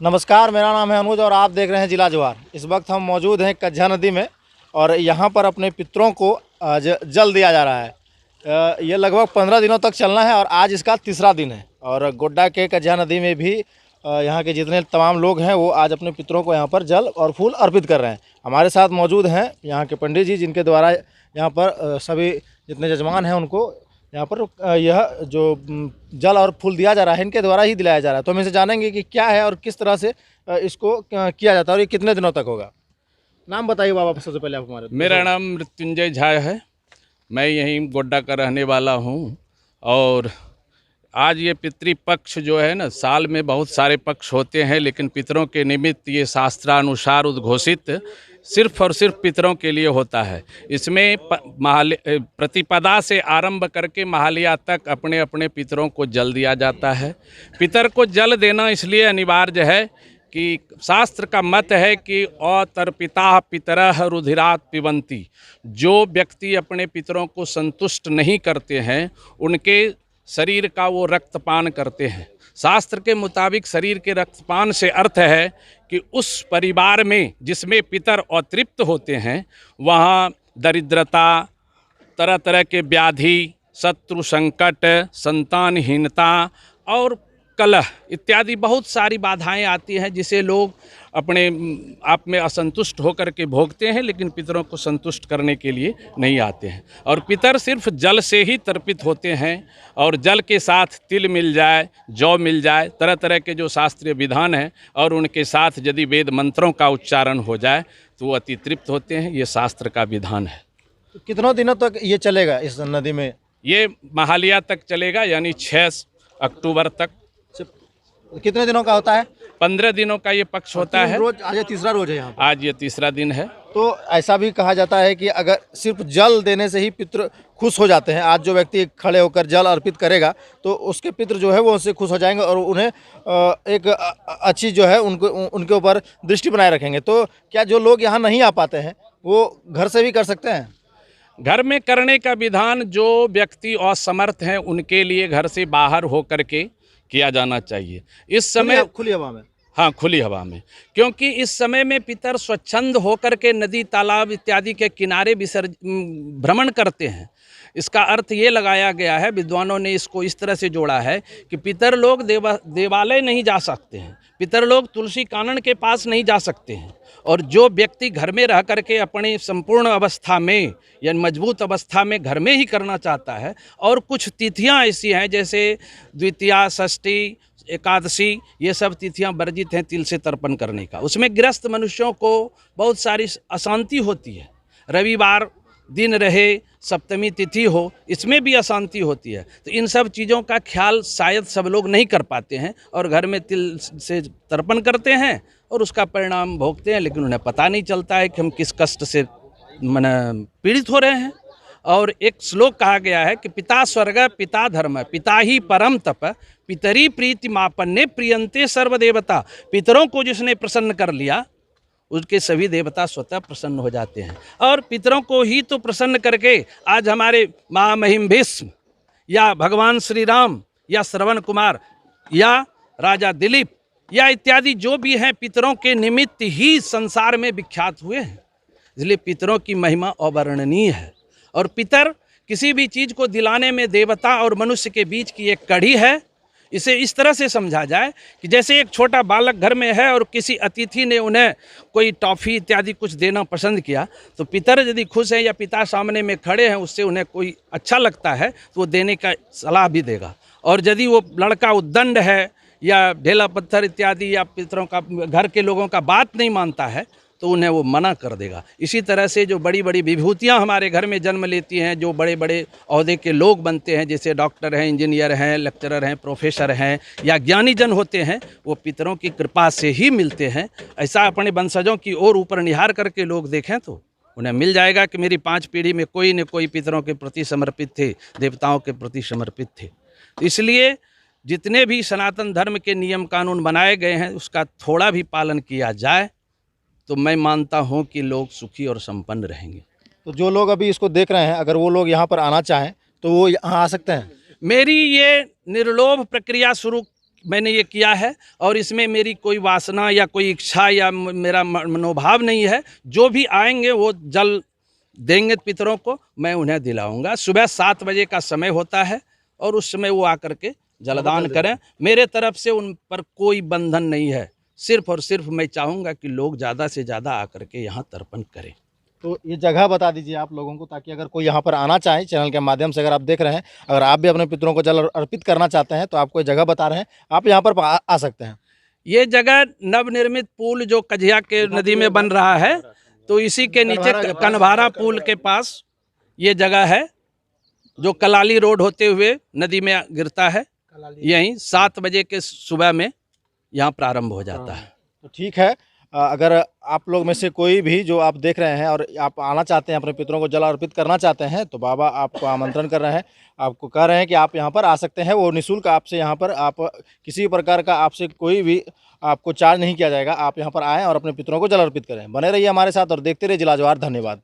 नमस्कार, मेरा नाम है अनुज और आप देख रहे हैं जिला ज्वार। इस वक्त हम मौजूद हैं कज्झा नदी में और यहाँ पर अपने पितरों को आज जल दिया जा रहा है। ये लगभग 15 दिनों तक चलना है और आज इसका तीसरा दिन है। और गोड्डा के कज्झा नदी में भी यहाँ के जितने तमाम लोग हैं वो आज अपने पितरों को यहाँ पर जल और फूल अर्पित कर रहे हैं। हमारे साथ मौजूद हैं यहाँ के पंडित जी, जिनके द्वारा यहाँ पर सभी जितने जजमान हैं उनको यहाँ पर यह जो जल और फूल दिया जा रहा है इनके द्वारा ही दिलाया जा रहा है। तो हम इनसे जानेंगे कि क्या है और किस तरह से इसको किया जाता है और ये कितने दिनों तक होगा। नाम बताइए बाबा, सबसे पहले आप हमारे। मेरा नाम मृत्युंजय झा है। मैं यहीं गोड्डा का रहने वाला हूँ। और आज ये पितृपक्ष जो है ना, साल में बहुत सारे पक्ष होते हैं, लेकिन पितरों के निमित्त ये शास्त्रानुसार उद्घोषित सिर्फ और सिर्फ पितरों के लिए होता है। इसमें प्रतिपदा से आरंभ करके महालया तक अपने अपने पितरों को जल दिया जाता है। पितर को जल देना इसलिए अनिवार्य है कि शास्त्र का मत है कि अतर्पिता पितरः रुधिरात् पिबन्ति। जो व्यक्ति अपने पितरों को संतुष्ट नहीं करते हैं उनके शरीर का वो रक्तपान करते हैं। शास्त्र के मुताबिक शरीर के रक्तपान से अर्थ है कि उस परिवार में जिसमें पितर अतृप्त होते हैं वहाँ दरिद्रता, तरह तरह के व्याधि, शत्रु संकट, संतानहीनता और कलह इत्यादि बहुत सारी बाधाएं आती हैं, जिसे लोग अपने आप में असंतुष्ट होकर के भोगते हैं, लेकिन पितरों को संतुष्ट करने के लिए नहीं आते हैं। और पितर सिर्फ जल से ही तर्पित होते हैं और जल के साथ तिल मिल जाए, जौ मिल जाए, तरह तरह के जो शास्त्रीय विधान हैं और उनके साथ यदि वेद मंत्रों का उच्चारण हो जाए तो वो अति तृप्त होते हैं। ये शास्त्र का विधान है। तो कितनों दिनों तक ये चलेगा इस नदी में? ये महालया तक चलेगा, यानी 6 अक्टूबर तक। कितने दिनों का होता है? 15 दिनों का ये पक्ष होता है। रोज आज ये तीसरा रोज है यहाँ पर। आज ये तीसरा दिन है। तो ऐसा भी कहा जाता है कि अगर सिर्फ जल देने से ही पितृ खुश हो जाते हैं। आज जो व्यक्ति खड़े होकर जल अर्पित करेगा तो उसके पितृ जो है वो उससे खुश हो जाएंगे और उन्हें एक अच्छी जो है उनके ऊपर दृष्टि बनाए रखेंगे। तो क्या जो लोग यहाँ नहीं आ पाते हैं वो घर से भी कर सकते हैं? घर में करने का विधान जो व्यक्ति असमर्थ हैं उनके लिए घर से बाहर होकर के किया जाना चाहिए। इस समय खुली हवा में। हाँ, खुली हवा में, क्योंकि इस समय में पितर स्वच्छंद होकर के नदी, तालाब इत्यादि के किनारे भ्रमण करते हैं। इसका अर्थ ये लगाया गया है, विद्वानों ने इसको इस तरह से जोड़ा है कि पितर लोग देवालय नहीं जा सकते हैं, पितर लोग तुलसी कानन के पास नहीं जा सकते हैं। और जो व्यक्ति घर में रह करके अपनी संपूर्ण अवस्था में या मजबूत अवस्था में घर में ही करना चाहता है, और कुछ तिथियां ऐसी हैं जैसे द्वितीया, षष्ठी, एकादशी, ये सब तिथियां वर्जित हैं तिल से तर्पण करने का। उसमें गृहस्थ मनुष्यों को बहुत सारी अशांति होती है। रविवार दिन रहे, सप्तमी तिथि हो, इसमें भी अशांति होती है। तो इन सब चीज़ों का ख्याल शायद सब लोग नहीं कर पाते हैं और घर में तिल से तर्पण करते हैं और उसका परिणाम भोगते हैं, लेकिन उन्हें पता नहीं चलता है कि हम किस कष्ट से पीड़ित हो रहे हैं। और एक श्लोक कहा गया है कि पिता स्वर्ग पिता धर्म पिता ही परम तप पितरी प्रीति मापन्ने प्रियंते सर्वदेवता। पितरों को जिसने प्रसन्न कर लिया उसके सभी देवता स्वतः प्रसन्न हो जाते हैं। और पितरों को ही तो प्रसन्न करके आज हमारे महामहिम भीष्म या भगवान श्री राम या श्रवण कुमार या राजा दिलीप या इत्यादि जो भी हैं पितरों के निमित्त ही संसार में विख्यात हुए हैं। इसलिए पितरों की महिमा अवर्णनीय है। और पितर किसी भी चीज़ को दिलाने में देवता और मनुष्य के बीच की एक कड़ी है। इसे इस तरह से समझा जाए कि जैसे एक छोटा बालक घर में है और किसी अतिथि ने उन्हें कोई टॉफ़ी इत्यादि कुछ देना पसंद किया, तो पितर यदि खुश हैं या पिता सामने में खड़े हैं, उससे उन्हें कोई अच्छा लगता है तो वो देने का सलाह भी देगा। और यदि वो लड़का उद्दंड है या ढेला पत्थर इत्यादि या पितरों का घर के लोगों का बात नहीं मानता है तो उन्हें वो मना कर देगा। इसी तरह से जो बड़ी बड़ी विभूतियाँ हमारे घर में जन्म लेती हैं, जो बड़े बड़े ओहदे के लोग बनते हैं, जैसे डॉक्टर हैं, इंजीनियर हैं, लेक्चरर हैं, प्रोफेसर हैं या ज्ञानी जन होते हैं, वो पितरों की कृपा से ही मिलते हैं। ऐसा अपने वंशजों की ओर ऊपर निहार करके लोग देखें तो उन्हें मिल जाएगा कि मेरी 5 पीढ़ी में कोई न कोई पितरों के प्रति समर्पित थे, देवताओं के प्रति समर्पित थे। इसलिए जितने भी सनातन धर्म के नियम कानून बनाए गए हैं उसका थोड़ा भी पालन किया जाए तो मैं मानता हूं कि लोग सुखी और संपन्न रहेंगे। तो जो लोग अभी इसको देख रहे हैं, अगर वो लोग यहाँ पर आना चाहें तो वो यहाँ आ सकते हैं? मेरी ये निर्लोभ प्रक्रिया शुरू मैंने ये किया है और इसमें मेरी कोई वासना या कोई इच्छा या मेरा मनोभाव नहीं है। जो भी आएंगे वो जल देंगे पितरों को, मैं उन्हें दिलाऊंगा। सुबह 7 बजे का समय होता है और उस समय वो आकर के जलदान करें। मेरे तरफ से उन पर कोई बंधन नहीं है, सिर्फ और सिर्फ मैं चाहूँगा कि लोग ज़्यादा से ज़्यादा आकर के यहाँ तर्पण करें। तो ये जगह बता दीजिए आप लोगों को, ताकि अगर कोई यहाँ पर आना चाहे, चैनल के माध्यम से अगर आप देख रहे हैं, अगर आप भी अपने पितरों को जल अर्पित करना चाहते हैं तो आपको ये जगह बता रहे हैं, आप यहाँ पर आ सकते हैं। ये जगह नवनिर्मित पुल जो कझिया के नदी में बन रहा है, तो इसी के नीचे कनभारा पुल के पास ये जगह है जो कलाली रोड होते हुए नदी में गिरता है। यहीं 7 बजे के सुबह में यहाँ प्रारंभ हो जाता है। तो ठीक है, अगर आप लोग में से कोई भी जो आप देख रहे हैं और आप आना चाहते हैं, अपने पितरों को जल अर्पित करना चाहते हैं, तो बाबा आपको आमंत्रण कर रहे हैं, आपको कह रहे हैं कि आप यहाँ पर आ सकते हैं। वो निःशुल्क आपसे यहाँ पर आप किसी प्रकार का आपसे कोई भी आपको चार्ज नहीं किया जाएगा। आप यहाँ पर आएँ और अपने पितरों को जल अर्पित करें। बने रहिए हमारे साथ और देखते रहिए जिला जवार। धन्यवाद।